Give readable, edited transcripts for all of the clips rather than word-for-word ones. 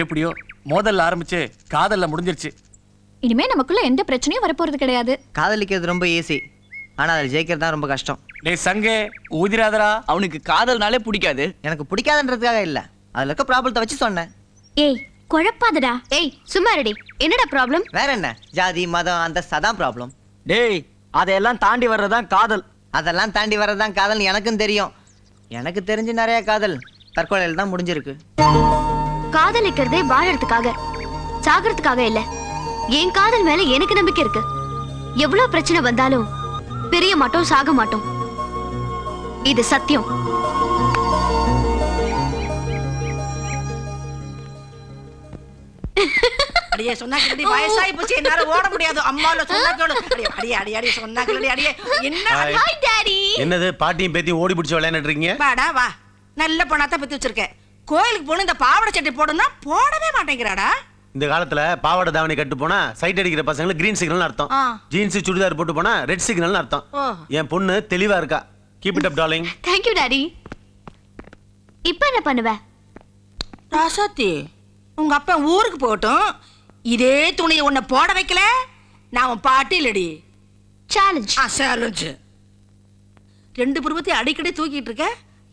எப்படியோ மோதல்ல ஆரம்பிச்சு காதல்ல முடிஞ்சிருச்சு. இனிமே நமக்குள்ள எந்த பிரச்சனையும் வரப்போறது கிடையாது. காதலிக்கிறது ரொம்ப ஈஸி, ஆனா அதில் ஜெயிக்கிறது தான் ரொம்ப கஷ்டம். டேய் சங்கே, ஊதிராதரா. அவனுக்கு காதல்னாலே பிடிக்காது. எனக்கு பிடிக்காதுன்றதுக்காக இல்லை, அதில் இருக்க ப்ராப்ளத்தை வச்சு சொன்னேன். ஏய் குழப்பாதடா. ஏய் சும்மா ரெடி. என்னடா ப்ராப்ளம்? வேற என்ன, ஜாதி மதம் அந்த சதான் ப்ராப்ளம். டேய் அதையெல்லாம் தாண்டி வர்றதுதான் காதல். அதெல்லாம் தாண்டி வர்றதுதான் காதல் எனக்கும் தெரியும். எனக்கு தெரிஞ்சு நிறைய காதல் தற்கொலையில் தான் முடிஞ்சிருக்கு. காதலிக்கிறதே வாழறதுக்காக, சாகிறதுக்காக இல்ல. என் காதல் மேல எனக்கு நம்பிக்கை இருக்கு. எவ்வளவு பிரச்சனை வந்தாலும் பிரிய மாட்டோம், சாக மாட்டோம். இது சத்தியம். அடியே சொன்னாக்கடி வயசாயி போச்சு, என்னால ஓட முடியாது. அம்மால சொன்னாக்கடி அடியே அடியே அடியே சொன்னாக்கடி அடியே. என்ன ஹாய் டாடி. என்னது பாட்டியும் பேத்தியும் ஓடி பிடிச்சி விளையாண்டுட்டு இருக்கீங்க? வாடா வா, நல்ல பொண்ணாத்தான் பத்தி வச்சிருக்கேன். கோயிலுக்கு போன இந்த பாவாடை சட்டை போடுனா போடவே மாட்டேங்கிறாடா. இந்த காலத்துல பாவாடை தாவணி கட்டு போனா சைட் அடிக்கிற பசங்களுக்கு கிரீன் சிக்னல் அர்த்தம். ஜீன்ஸ் சுடிதார் போட்டு போனா ரெட் சிக்னல் அர்த்தம். என் பொண்ணு தெளிவா இருக்கா. Keep it up darling. Thank you daddy. இப்போ என்ன பண்ணுவ? ராசாத்தி, உங்க அப்பா ஊருக்கு போகட்டும், இதே துணியை உன்னை போட வைக்கல நான் உன் பாட்டி இல்லடி. சேலஞ்ச். சேலஞ்சு. 2 பருவத்தை அடிக்கடி தூக்கிட்டு இருக்க.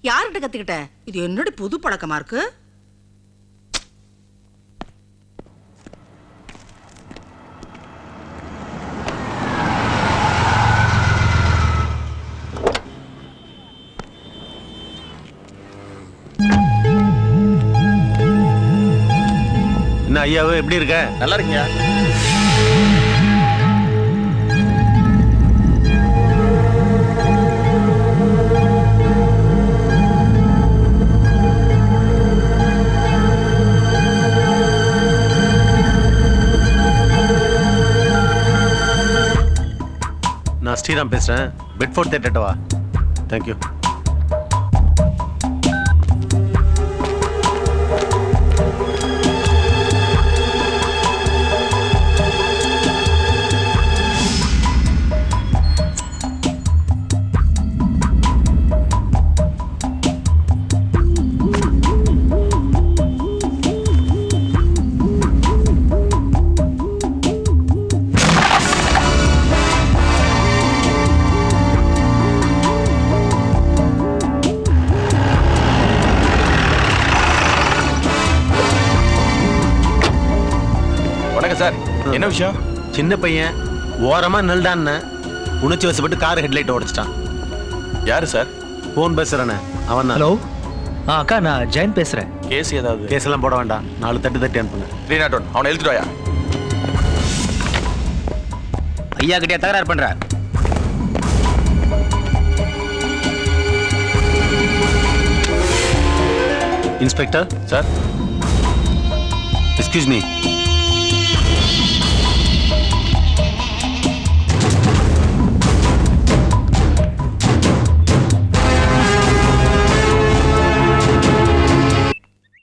யார்கிட்ட கத்துக்கிட்ட? இது என்னடி புது பழக்கமா இருக்கு? என்ன ஐயாவே எப்படி இருக்க? நல்லா இருக்கீங்க? நான் ஸ்ரீராம் பேசுறேன். பெட்ஃபோர்ட் தேட்டர் வா. தேங்க்யூ. சார் என்ன விஷயம்? சின்ன பையன் ஓரமா நில்டான்னு உணர்ச்சி வசப்பட்டு கார் ஹெட்லைட் உடைச்சிட்டான். யாரு சார்? போன் பேசுறானே அவன் தான். ஹலோ அக்கா, நான் ஜெயன் பேசுறேன். கேஸ் ஏதாவது? கேஸ் எல்லாம் போட வேண்டாம், 4 தட்டு அனுப்புங்க. 301 அவனை எழுதிட்டு வாயா. ஐயா கிட்டே தகராறு பண்ற? Inspector sir. Excuse me.